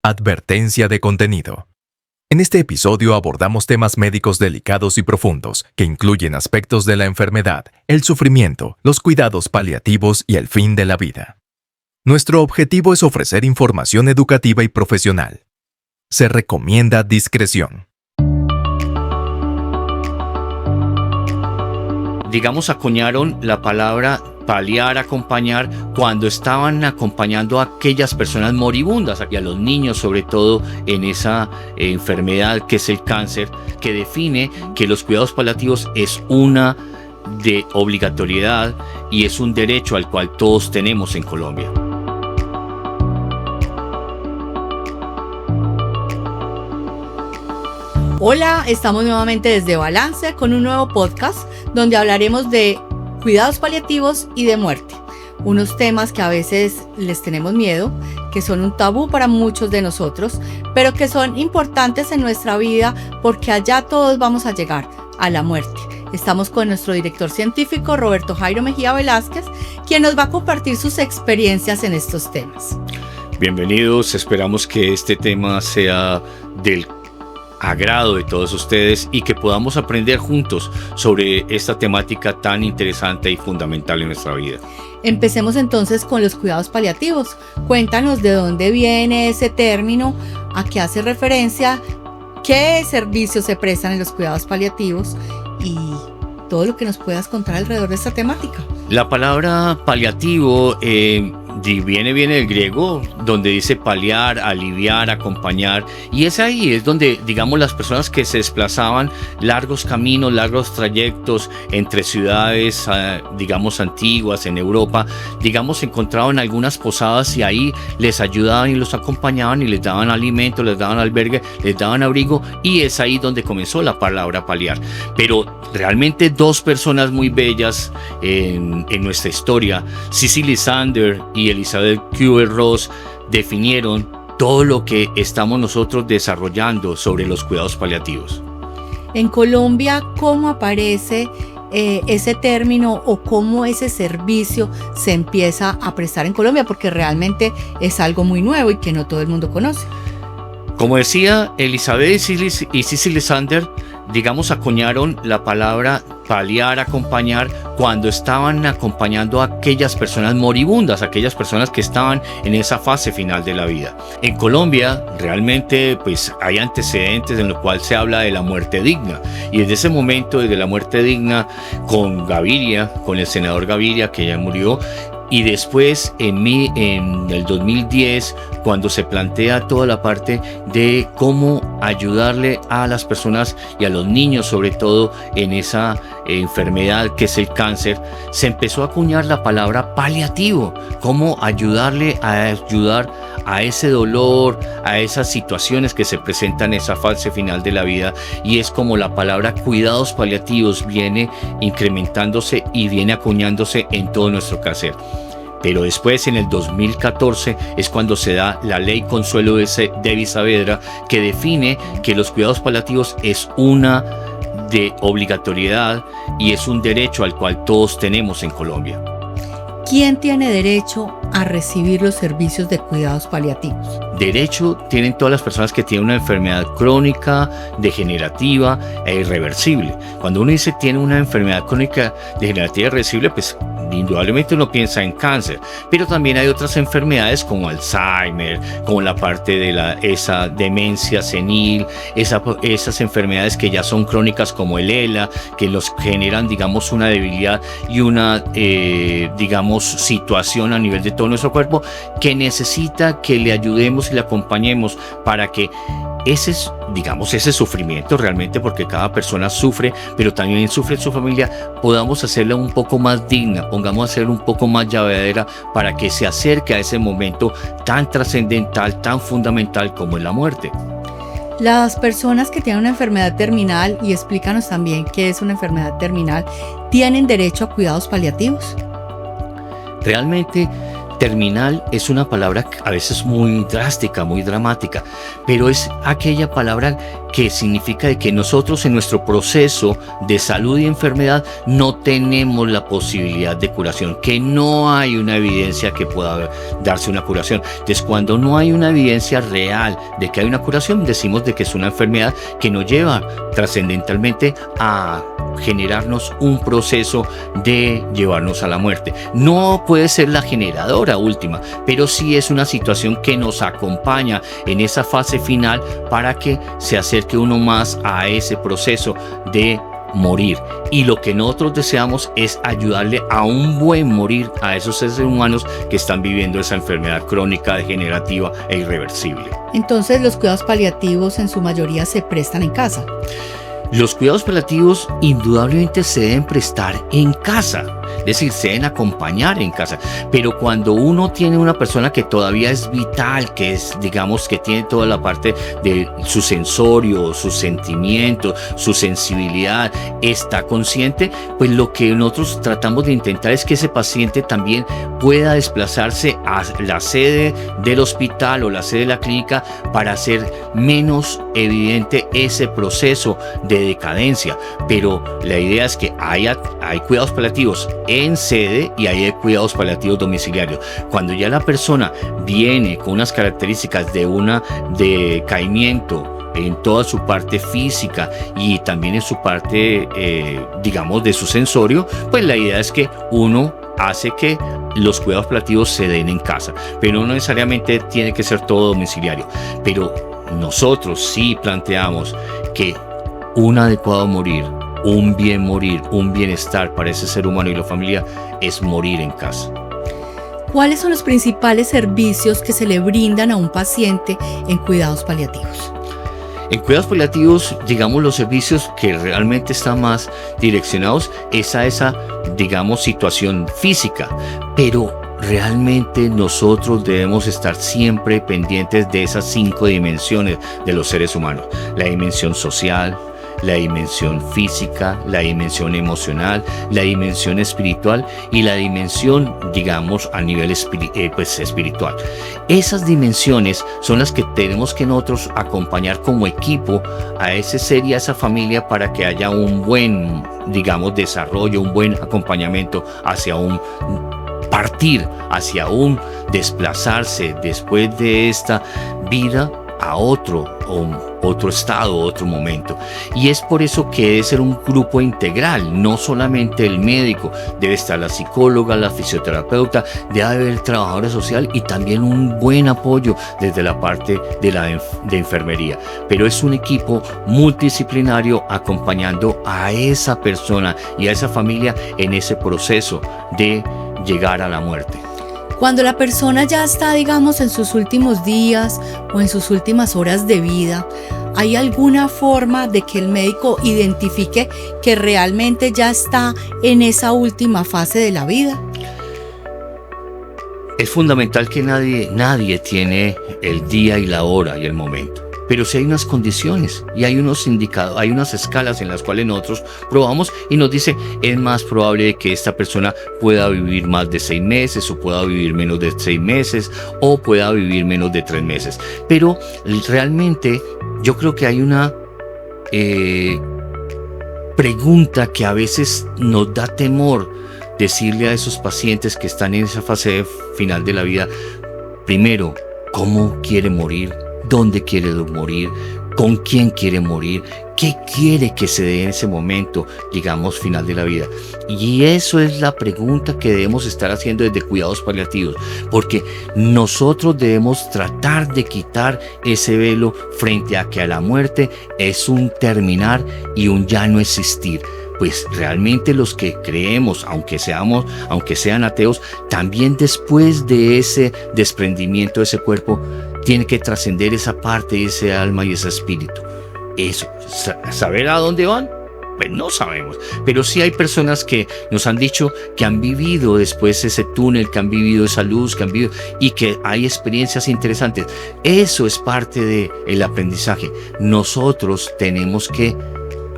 Advertencia de contenido. En este episodio abordamos temas médicos delicados y profundos que incluyen aspectos de la enfermedad, el sufrimiento, los cuidados paliativos y el fin de la vida. Nuestro objetivo es ofrecer información educativa y profesional. Se recomienda discreción. Acuñaron la palabra paliar, acompañar, cuando estaban acompañando a aquellas personas moribundas y a los niños, sobre todo en esa enfermedad que es el cáncer, que define que los cuidados paliativos es una de obligatoriedad y es un derecho al cual todos tenemos en Colombia. Hola, estamos nuevamente desde Balance con un nuevo podcast donde hablaremos de cuidados paliativos y de muerte. Unos temas que a veces les tenemos miedo, que son un tabú para muchos de nosotros, pero que son importantes en nuestra vida porque allá todos vamos a llegar, a la muerte. Estamos con nuestro director científico Roberto Jairo Mejía Velázquez, quien nos va a compartir sus experiencias en estos temas. Bienvenidos, esperamos que este tema sea del agrado de todos ustedes y que podamos aprender juntos sobre esta temática tan interesante y fundamental en nuestra vida. Empecemos entonces con los cuidados paliativos. Cuéntanos de dónde viene ese término, a qué hace referencia, qué servicios se prestan en los cuidados paliativos y todo lo que nos puedas contar alrededor de esta temática. La palabra paliativo viene del griego, donde dice paliar, aliviar, acompañar, y es ahí es donde, las personas que se desplazaban largos caminos, largos trayectos entre ciudades, antiguas en Europa, encontraban algunas posadas y ahí les ayudaban y los acompañaban y les daban alimento, les daban albergue, les daban abrigo, y es ahí donde comenzó la palabra paliar. Pero realmente dos personas muy bellas en nuestra historia, Cicely Sander y Elizabeth Kubler-Ross, definieron todo lo que estamos nosotros desarrollando sobre los cuidados paliativos. En Colombia, ¿cómo aparece ese término o cómo ese servicio se empieza a prestar en Colombia? Porque realmente es algo muy nuevo y que no todo el mundo conoce. Como decía, Elizabeth y Cicely Sander, acuñaron la palabra paliar, acompañar, cuando estaban acompañando a aquellas personas moribundas, aquellas personas que estaban en esa fase final de la vida. En Colombia, realmente, hay antecedentes en los cuales se habla de la muerte digna. Y desde ese momento, desde la muerte digna, con el senador Gaviria, que ya murió, y después en el 2010, cuando se plantea toda la parte de cómo ayudarle a las personas y a los niños, sobre todo en esa enfermedad que es el cáncer, se empezó a acuñar la palabra paliativo, cómo ayudar a ese dolor, a esas situaciones que se presentan en esa fase final de la vida, y es como la palabra cuidados paliativos viene incrementándose y viene acuñándose en todo nuestro quehacer. Pero después, en el 2014, es cuando se da la Ley Consuelo de Saavedra, que define que los cuidados paliativos es una de obligatoriedad y es un derecho al cual todos tenemos en Colombia. ¿Quién tiene derecho a recibir los servicios de cuidados paliativos? Derecho tienen todas las personas que tienen una enfermedad crónica, degenerativa e irreversible. Cuando uno dice tiene una enfermedad crónica, degenerativa e irreversible, indudablemente uno piensa en cáncer, pero también hay otras enfermedades como Alzheimer, como la parte de esa demencia senil, esas enfermedades que ya son crónicas como el ELA, que los generan, una debilidad y una, situación a nivel de todo nuestro cuerpo que necesita que le ayudemos y le acompañemos para que ese sufrimiento realmente, porque cada persona sufre, pero también sufre su familia, podamos hacerla un poco más digna, pongamos a hacerla un poco más llevadera para que se acerque a ese momento tan trascendental, tan fundamental como es la muerte. Las personas que tienen una enfermedad terminal, y explícanos también qué es una enfermedad terminal, ¿tienen derecho a cuidados paliativos? Realmente Terminal es una palabra a veces muy drástica, muy dramática, pero es aquella palabra que significa de que nosotros en nuestro proceso de salud y enfermedad no tenemos la posibilidad de curación, que no hay una evidencia que pueda darse una curación. Entonces, cuando no hay una evidencia real de que hay una curación, decimos de que es una enfermedad que nos lleva trascendentalmente a generarnos un proceso de llevarnos a la muerte. No puede ser la generadora última, pero sí es una situación que nos acompaña en esa fase final para que se acerque uno más a ese proceso de morir. Y lo que nosotros deseamos es ayudarle a un buen morir a esos seres humanos que están viviendo esa enfermedad crónica, degenerativa e irreversible. Entonces, los cuidados paliativos en su mayoría se prestan en casa. Los cuidados paliativos indudablemente se deben prestar en casa, es decir, se deben acompañar en casa, pero cuando uno tiene una persona que todavía es vital, que es, digamos, que tiene toda la parte de su sensorio, sus sentimientos, su sensibilidad, está consciente, pues lo que nosotros tratamos de intentar es que ese paciente también pueda desplazarse a la sede del hospital o la sede de la clínica para hacer menos evidente ese proceso de decadencia. Pero la idea es que hay cuidados paliativos en sede y hay cuidados paliativos domiciliarios. Cuando ya la persona viene con unas características de un decaimiento en toda su parte física y también en su parte, digamos, de su sensorio, pues la idea es que uno hace que los cuidados paliativos se den en casa, pero no necesariamente tiene que ser todo domiciliario. Pero nosotros sí planteamos que un adecuado morir, un bienestar para ese ser humano y la familia es morir en casa. ¿Cuáles son los principales servicios que se le brindan a un paciente en cuidados paliativos? En cuidados paliativos, digamos, los servicios que realmente están más direccionados es a esa, digamos, situación física, pero realmente nosotros debemos estar siempre pendientes de esas 5 dimensiones de los seres humanos: la dimensión social, la dimensión física, la dimensión emocional, la dimensión espiritual y la dimensión, digamos, a nivel espiritual. Esas dimensiones son las que tenemos que nosotros acompañar como equipo a ese ser y a esa familia para que haya un buen, digamos, desarrollo, un buen acompañamiento hacia un partir, hacia un desplazarse después de esta vida a otro estado, otro momento. Y es por eso que debe ser un grupo integral, no solamente el médico, debe estar la psicóloga, la fisioterapeuta, debe haber el trabajador social y también un buen apoyo desde la parte de enfermería. Pero es un equipo multidisciplinario acompañando a esa persona y a esa familia en ese proceso de llegar a la muerte. Cuando la persona ya está, digamos, en sus últimos días o en sus últimas horas de vida, ¿hay alguna forma de que el médico identifique que realmente ya está en esa última fase de la vida? Es fundamental que nadie tiene el día y la hora y el momento. Pero sí hay unas condiciones y hay unos indicadores, hay unas escalas en las cuales nosotros probamos y nos dice: es más probable que esta persona pueda vivir más de 6 meses o pueda vivir menos de 6 meses o pueda vivir menos de 3 meses. Pero realmente yo creo que hay una pregunta que a veces nos da temor decirle a esos pacientes que están en esa fase final de la vida. Primero, ¿cómo quiere morir? ¿Dónde quiere morir? ¿Con quién quiere morir? ¿Qué quiere que se dé en ese momento, digamos, final de la vida? Y eso es la pregunta que debemos estar haciendo desde cuidados paliativos, porque nosotros debemos tratar de quitar ese velo frente a que a la muerte es un terminar y un ya no existir. Pues realmente los que creemos, aunque sean ateos, también después de ese desprendimiento de ese cuerpo, tiene que trascender esa parte, ese alma y ese espíritu. Eso, ¿saber a dónde van? Pues no sabemos, pero sí hay personas que nos han dicho que han vivido después ese túnel, que han vivido esa luz, que han vivido y que hay experiencias interesantes. Eso es parte del aprendizaje. Nosotros tenemos que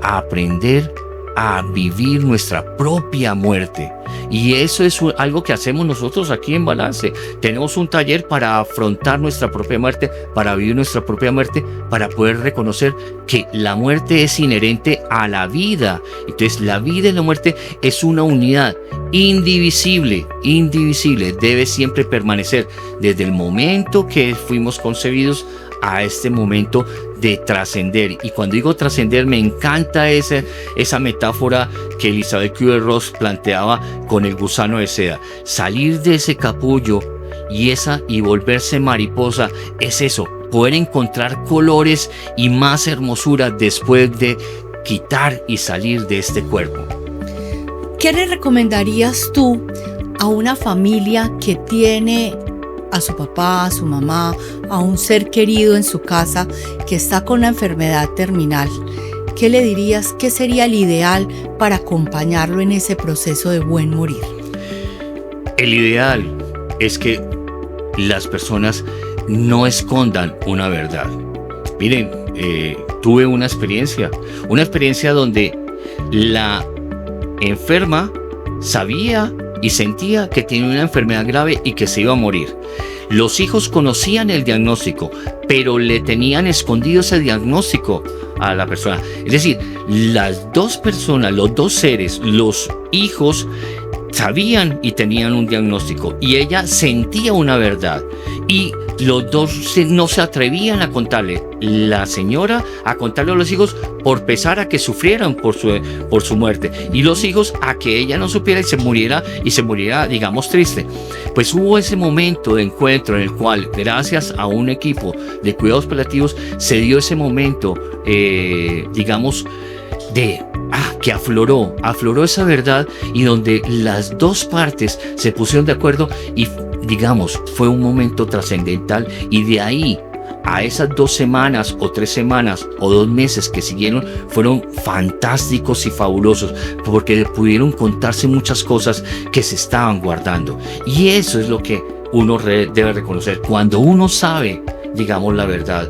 aprender a vivir nuestra propia muerte Y eso es algo que hacemos nosotros aquí en Balance. Tenemos un taller para afrontar nuestra propia muerte, para vivir nuestra propia muerte, para poder reconocer que la muerte es inherente a la vida. Entonces la vida y la muerte es una unidad indivisible, debe siempre permanecer desde el momento que fuimos concebidos a este momento de trascender. Y cuando digo trascender, me encanta esa metáfora que Elizabeth Kubler-Ross planteaba con el gusano de seda. Salir de ese capullo y volverse mariposa es eso, poder encontrar colores y más hermosura después de quitar y salir de este cuerpo. ¿Qué le recomendarías tú a una familia que tiene a su papá, a su mamá, a un ser querido en su casa que está con una enfermedad terminal? ¿Qué le dirías? ¿Qué sería el ideal para acompañarlo en ese proceso de buen morir? El ideal es que las personas no escondan una verdad. Miren, tuve una experiencia donde la enferma sabía y sentía que tenía una enfermedad grave y que se iba a morir. Los hijos conocían el diagnóstico, pero le tenían escondido ese diagnóstico a la persona. Es decir, las dos personas, los dos seres, los hijos, sabían y tenían un diagnóstico, y ella sentía una verdad, y los dos no se atrevían a contarle, la señora a contarle a los hijos por pesar a que sufrieran por su muerte, y los hijos a que ella no supiera y se muriera, digamos, triste. Pues hubo ese momento de encuentro en el cual, gracias a un equipo de cuidados paliativos, se dio ese momento, digamos, que afloró esa verdad, y donde las dos partes se pusieron de acuerdo, y digamos, fue un momento trascendental. Y de ahí a esas 2 semanas o 3 semanas o 2 meses que siguieron, fueron fantásticos y fabulosos, porque pudieron contarse muchas cosas que se estaban guardando. Y eso es lo que uno debe reconocer. Cuando uno sabe, digamos, la verdad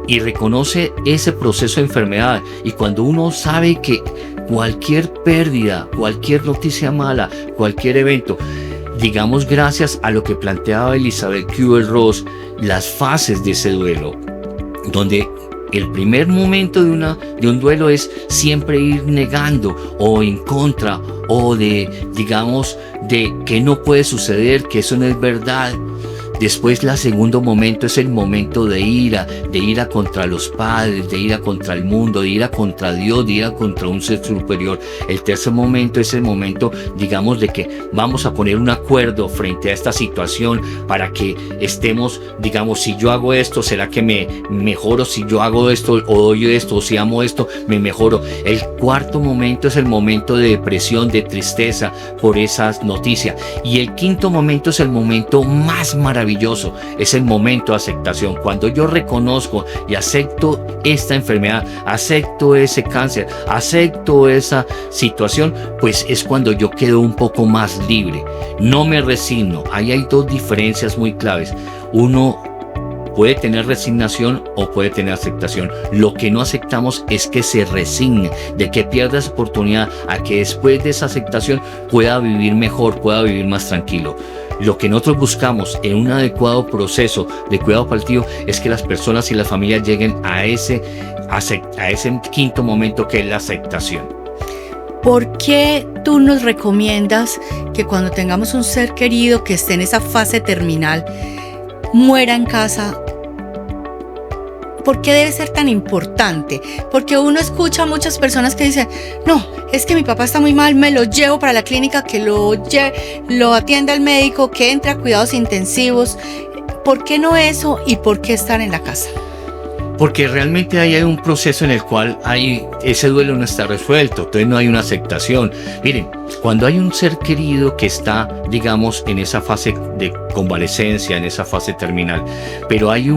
y reconoce ese proceso de enfermedad, y cuando uno sabe que cualquier pérdida, cualquier noticia mala, cualquier evento, digamos, gracias a lo que planteaba Elizabeth Kubler-Ross, las fases de ese duelo, donde el primer momento de un duelo es siempre ir negando o en contra, o digamos, de que no puede suceder, que eso no es verdad. Después, el segundo momento es el momento de ira contra los padres, de ira contra el mundo, de ira contra Dios, de ira contra un ser superior. El tercer momento es el momento, digamos, de que vamos a poner un acuerdo frente a esta situación para que estemos, digamos, si yo hago esto, ¿será que me mejoro? Si yo hago esto o doy esto, o si amo esto, me mejoro. El cuarto momento es el momento de depresión, de tristeza por esas noticias. Y el quinto momento es el momento más maravilloso. Es el momento de aceptación. Cuando yo reconozco y acepto esta enfermedad, acepto ese cáncer, acepto esa situación, pues es cuando yo quedo un poco más libre. No me resigno. Ahí hay 2 diferencias muy claves. Uno puede tener resignación o puede tener aceptación. Lo que no aceptamos es que se resigne, de que pierda esa oportunidad a que después de esa aceptación pueda vivir mejor, pueda vivir más tranquilo. Lo que nosotros buscamos en un adecuado proceso de cuidado paliativo es que las personas y las familias lleguen a ese quinto momento, que es la aceptación. ¿Por qué tú nos recomiendas que cuando tengamos un ser querido que esté en esa fase terminal, muera en casa? ¿Por qué debe ser tan importante? Porque uno escucha a muchas personas que dicen, no, es que mi papá está muy mal, me lo llevo para la clínica, que lo atienda el médico, que entre a cuidados intensivos. ¿Por qué no eso y por qué estar en la casa? Porque realmente ahí hay un proceso en el cual ese duelo no está resuelto, entonces no hay una aceptación. Miren, cuando hay un ser querido que está, digamos, en esa fase de convalecencia, en esa fase terminal, pero hay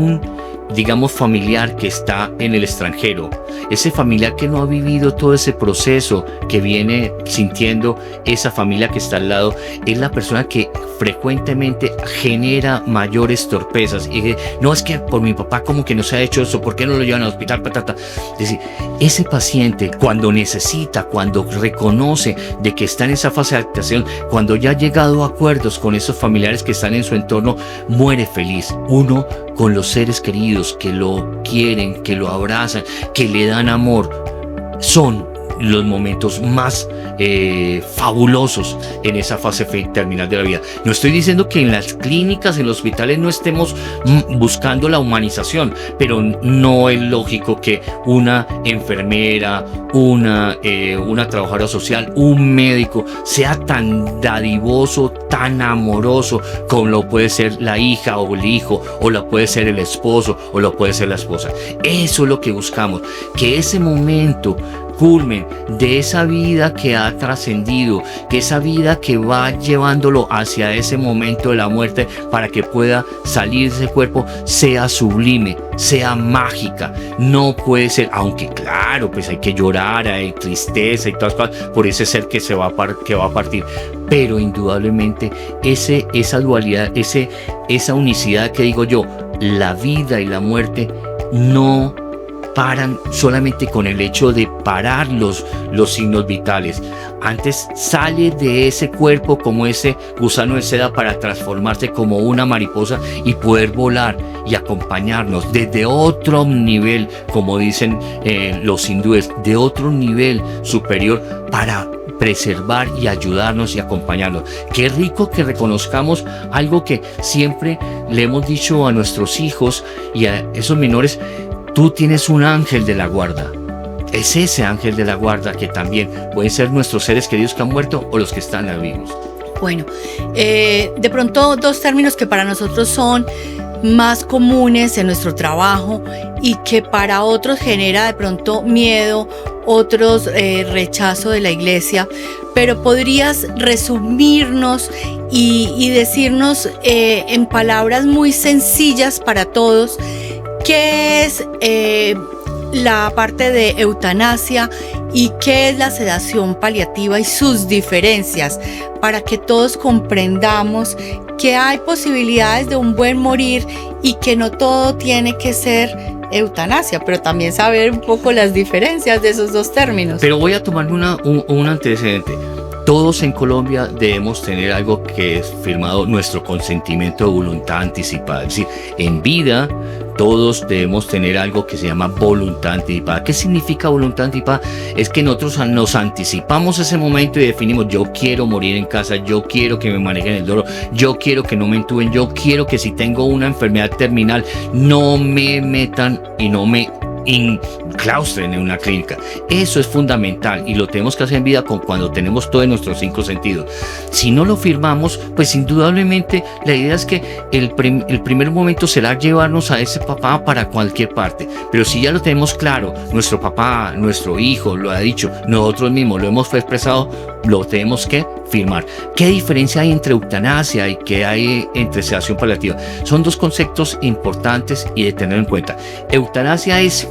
digamos, familiar que está en el extranjero, ese familiar que no ha vivido todo ese proceso que viene sintiendo esa familia que está al lado, es la persona que frecuentemente genera mayores torpezas. Y no, es que por mi papá como que no se ha hecho eso, ¿por qué no lo llevan al hospital? Patata. Es decir, ese paciente cuando necesita, cuando reconoce de que está en esa fase de adaptación, cuando ya ha llegado a acuerdos con esos familiares que están en su entorno, muere feliz. Uno con los seres queridos que lo quieren, que lo abrazan, que le dan amor, son los momentos más fabulosos en esa fase terminal de la vida. No estoy diciendo que en las clínicas, en los hospitales no estemos buscando la humanización, pero no es lógico que una enfermera, una trabajadora social, un médico sea tan dadivoso, tan amoroso como lo puede ser la hija o el hijo, o lo puede ser el esposo, o lo puede ser la esposa. Eso es lo que buscamos, que ese momento culmen de esa vida que ha trascendido, que esa vida que va llevándolo hacia ese momento de la muerte para que pueda salir de ese cuerpo, sea sublime, sea mágica. No puede ser, aunque claro, pues hay que llorar, hay tristeza y todas cosas por ese ser que va a partir, pero indudablemente esa dualidad, esa unicidad que digo yo, la vida y la muerte no paran solamente con el hecho de parar los signos vitales. Antes sale de ese cuerpo como ese gusano de seda para transformarse como una mariposa y poder volar y acompañarnos desde otro nivel, como dicen los hindúes, de otro nivel superior para preservar y ayudarnos y acompañarnos. Qué rico que reconozcamos algo que siempre le hemos dicho a nuestros hijos y a esos menores: tú tienes un ángel de la guarda. Es ese ángel de la guarda que también pueden ser nuestros seres queridos que han muerto o los que están vivos. Bueno, de pronto dos términos que para nosotros son más comunes en nuestro trabajo y que para otros genera de pronto miedo, otros rechazo de la iglesia, pero podrías resumirnos y decirnos en palabras muy sencillas para todos qué es la parte de eutanasia y qué es la sedación paliativa y sus diferencias, para que todos comprendamos que hay posibilidades de un buen morir y que no todo tiene que ser eutanasia, pero también saber un poco las diferencias de esos dos términos. Pero voy a tomar un antecedente. Todos en Colombia debemos tener algo que es firmado, nuestro consentimiento de voluntad anticipada. Es decir, en vida todos debemos tener algo que se llama voluntad anticipada. ¿Qué significa voluntad anticipada? Es que nosotros nos anticipamos ese momento y definimos: yo quiero morir en casa, yo quiero que me manejen el dolor, yo quiero que no me entuben, yo quiero que si tengo una enfermedad terminal no me metan y no me claustren en una clínica. Eso es fundamental y lo tenemos que hacer en vida cuando tenemos todos nuestros 5 sentidos. Si no lo firmamos, pues indudablemente la idea es que el primer momento será llevarnos a ese papá para cualquier parte, pero si ya lo tenemos claro, nuestro papá, nuestro hijo lo ha dicho, nosotros mismos lo hemos expresado, lo tenemos que firmar. ¿Qué diferencia hay entre eutanasia y qué hay entre sedación paliativa? Son dos conceptos importantes y de tener en cuenta. Eutanasia es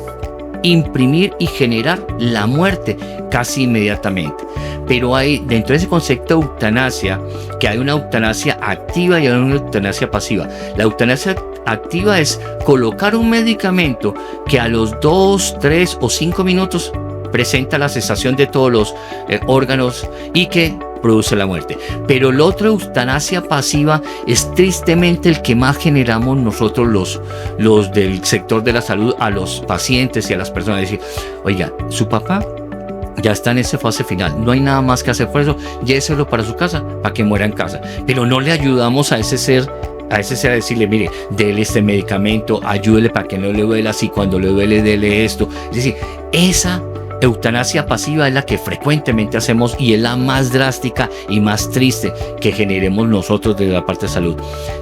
imprimir y generar la muerte casi inmediatamente, pero hay dentro de ese concepto de eutanasia que hay una eutanasia activa y hay una eutanasia pasiva. La eutanasia activa es colocar un medicamento que a los 2, 3 o 5 minutos presenta la cesación de todos los órganos y que produce la muerte. Pero el otro, eutanasia pasiva, es tristemente el que más generamos nosotros los del sector de la salud a los pacientes y a las personas. Decir: oiga, su papá ya está en esa fase final, no hay nada más que hacer por eso, lléveselo para su casa, para que muera en casa. Pero no le ayudamos a ese ser a decirle: mire, dele este medicamento, ayúdele para que no le duela, así cuando le duele, dele esto. Es decir, esa eutanasia pasiva es la que frecuentemente hacemos y es la más drástica y más triste que generemos nosotros desde la parte de salud.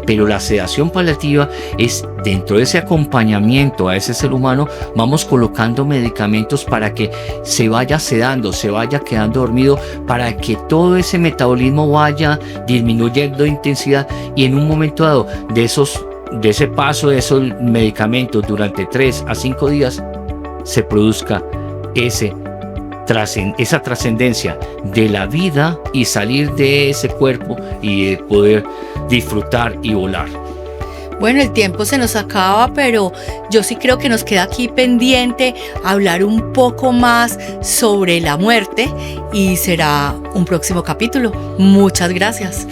Pero la sedación paliativa es dentro de ese acompañamiento a ese ser humano, vamos colocando medicamentos para que se vaya sedando, se vaya quedando dormido, para que todo ese metabolismo vaya disminuyendo de intensidad y en un momento dado de esos de ese paso de esos medicamentos durante 3 a 5 días se produzca esa trascendencia de la vida y salir de ese cuerpo y poder disfrutar y volar. Bueno, el tiempo se nos acaba, pero yo sí creo que nos queda aquí pendiente hablar un poco más sobre la muerte y será un próximo capítulo. Muchas gracias.